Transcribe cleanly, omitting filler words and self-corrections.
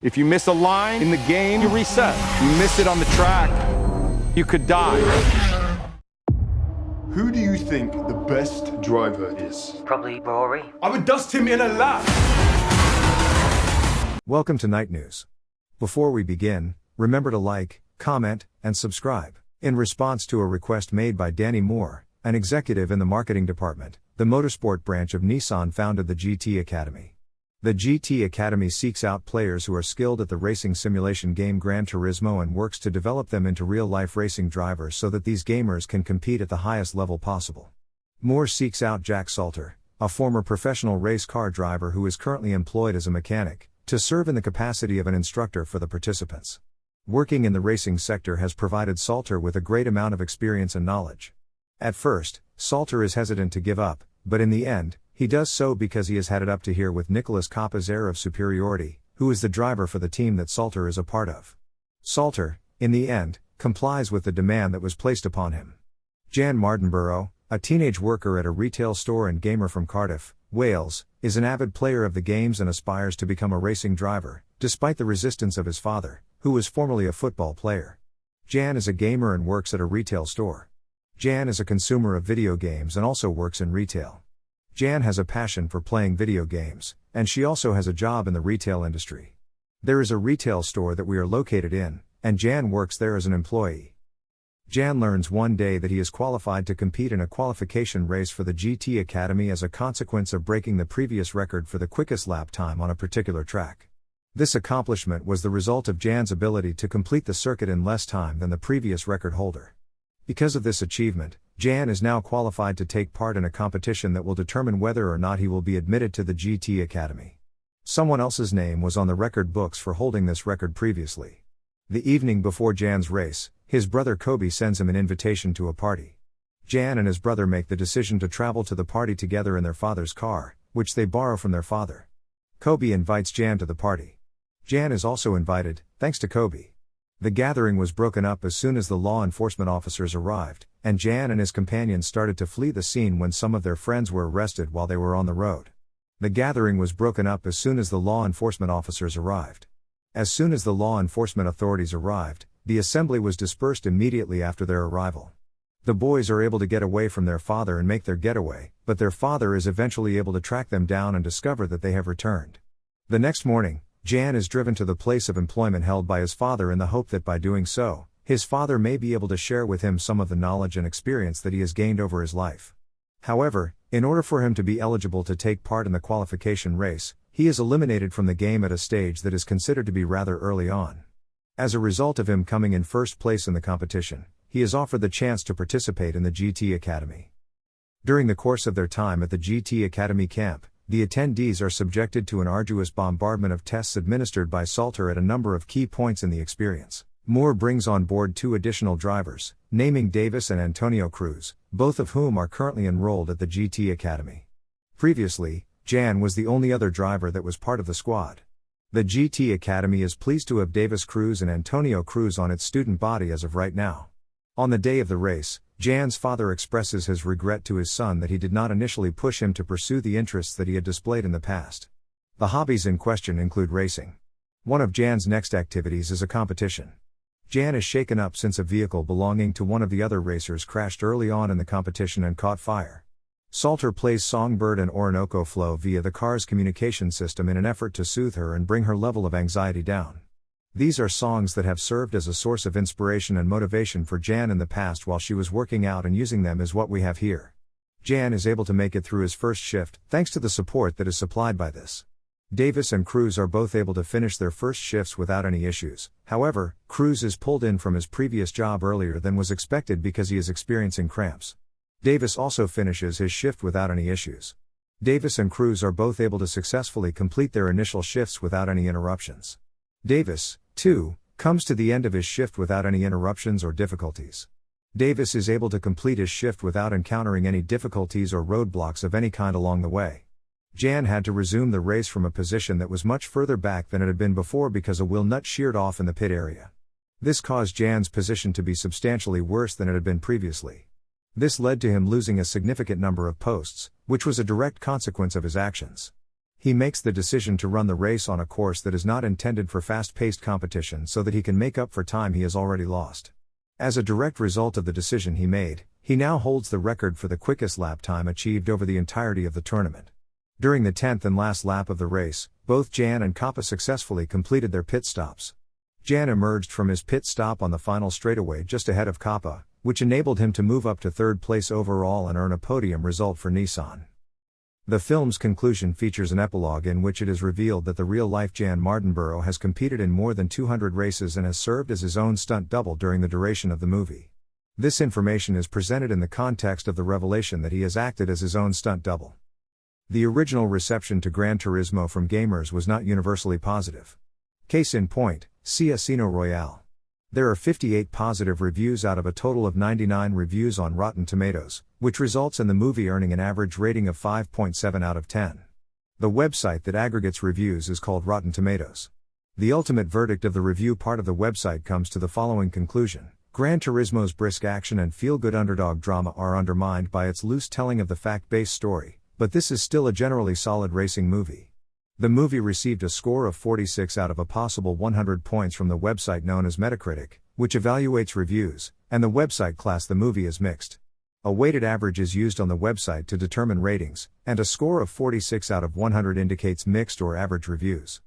If you miss a line in the game, you reset. You miss it on the track, you could die. Who do you think the best driver is? Probably Rory. I would dust him in a lap. Welcome to Night News. Before we begin, remember to like, comment, and subscribe. In response to a request made by Danny Moore, an executive in the marketing department, the motorsport branch of Nissan founded the GT Academy. The GT Academy seeks out players who are skilled at the racing simulation game Gran Turismo and works to develop them into real-life racing drivers so that these gamers can compete at the highest level possible. Moore seeks out Jack Salter, a former professional race car driver who is currently employed as a mechanic, to serve in the capacity of an instructor for the participants. Working in the racing sector has provided Salter with a great amount of experience and knowledge. At first, Salter is hesitant to give up, but in the end, he does so because he has had it up to here with Nicolas Coppa's air of superiority, who is the driver for the team that Salter is a part of. Salter, in the end, complies with the demand that was placed upon him. Jan Mardenborough, a teenage worker at a retail store and gamer from Cardiff, Wales, is an avid player of the games and aspires to become a racing driver, despite the resistance of his father, who was formerly a football player. Jan is a gamer and works at a retail store. Jan is a consumer of video games and also works in retail. Jan has a passion for playing video games, and she also has a job in the retail industry. There is a retail store that we are located in, and Jan works there as an employee. Jan learns one day that he is qualified to compete in a qualification race for the GT Academy as a consequence of breaking the previous record for the quickest lap time on a particular track. This accomplishment was the result of Jan's ability to complete the circuit in less time than the previous record holder. Because of this achievement, Jan is now qualified to take part in a competition that will determine whether or not he will be admitted to the GT Academy. Someone else's name was on the record books for holding this record previously. The evening before Jan's race, his brother Kobe sends him an invitation to a party. Jan and his brother make the decision to travel to the party together in their father's car, which they borrow from their father. Kobe invites Jan to the party. Jan is also invited, thanks to Kobe. The gathering was broken up as soon as the law enforcement officers arrived, and Jan and his companions started to flee the scene when some of their friends were arrested while they were on the road. The gathering was broken up as soon as the law enforcement officers arrived. As soon as the law enforcement authorities arrived, the assembly was dispersed immediately after their arrival. The boys are able to get away from their father and make their getaway, but their father is eventually able to track them down and discover that they have returned. The next morning, Jan is driven to the place of employment held by his father in the hope that by doing so, his father may be able to share with him some of the knowledge and experience that he has gained over his life. However, in order for him to be eligible to take part in the qualification race, he is eliminated from the game at a stage that is considered to be rather early on. As a result of him coming in first place in the competition, he is offered the chance to participate in the GT Academy. During the course of their time at the GT Academy camp, the attendees are subjected to an arduous bombardment of tests administered by Salter at a number of key points in the experience. Moore brings on board 2 additional drivers, naming Davis and Antonio Cruz, both of whom are currently enrolled at the GT Academy. Previously, Jan was the only other driver that was part of the squad. The GT Academy is pleased to have Davis Cruz and Antonio Cruz on its student body as of right now. On the day of the race, Jan's father expresses his regret to his son that he did not initially push him to pursue the interests that he had displayed in the past. The hobbies in question include racing. One of Jan's next activities is a competition. Jan is shaken up since a vehicle belonging to one of the other racers crashed early on in the competition and caught fire. Salter plays Songbird and Orinoco Flow via the car's communication system in an effort to soothe her and bring her level of anxiety down. These are songs that have served as a source of inspiration and motivation for Jan in the past while she was working out, and using them is what we have here. Jan is able to make it through his first shift, thanks to the support that is supplied by this. Davis and Cruz are both able to finish their first shifts without any issues. However, Cruz is pulled in from his previous job earlier than was expected because he is experiencing cramps. Davis also finishes his shift without any issues. Davis and Cruz are both able to successfully complete their initial shifts without any interruptions. Davis, too, comes to the end of his shift without any interruptions or difficulties. Davis is able to complete his shift without encountering any difficulties or roadblocks of any kind along the way. Jan had to resume the race from a position that was much further back than it had been before because a wheel nut sheared off in the pit area. This caused Jan's position to be substantially worse than it had been previously. This led to him losing a significant number of posts, which was a direct consequence of his actions. He makes the decision to run the race on a course that is not intended for fast-paced competition so that he can make up for time he has already lost. As a direct result of the decision he made, he now holds the record for the quickest lap time achieved over the entirety of the tournament. During the 10th and last lap of the race, both Jan and Kappa successfully completed their pit stops. Jan emerged from his pit stop on the final straightaway just ahead of Kappa, which enabled him to move up to third place overall and earn a podium result for Nissan. The film's conclusion features an epilogue in which it is revealed that the real-life Jan Mardenborough has competed in more than 200 races and has served as his own stunt double during the duration of the movie. This information is presented in the context of the revelation that he has acted as his own stunt double. The original reception to Gran Turismo from gamers was not universally positive. Case in point, see Casino Royale. There are 58 positive reviews out of a total of 99 reviews on Rotten Tomatoes, which results in the movie earning an average rating of 5.7 out of 10. The website that aggregates reviews is called Rotten Tomatoes. The ultimate verdict of the review part of the website comes to the following conclusion: Gran Turismo's brisk action and feel-good underdog drama are undermined by its loose telling of the fact-based story, but this is still a generally solid racing movie. The movie received a score of 46 out of a possible 100 points from the website known as Metacritic, which evaluates reviews, and the website classed the movie as mixed. A weighted average is used on the website to determine ratings, and a score of 46 out of 100 indicates mixed or average reviews.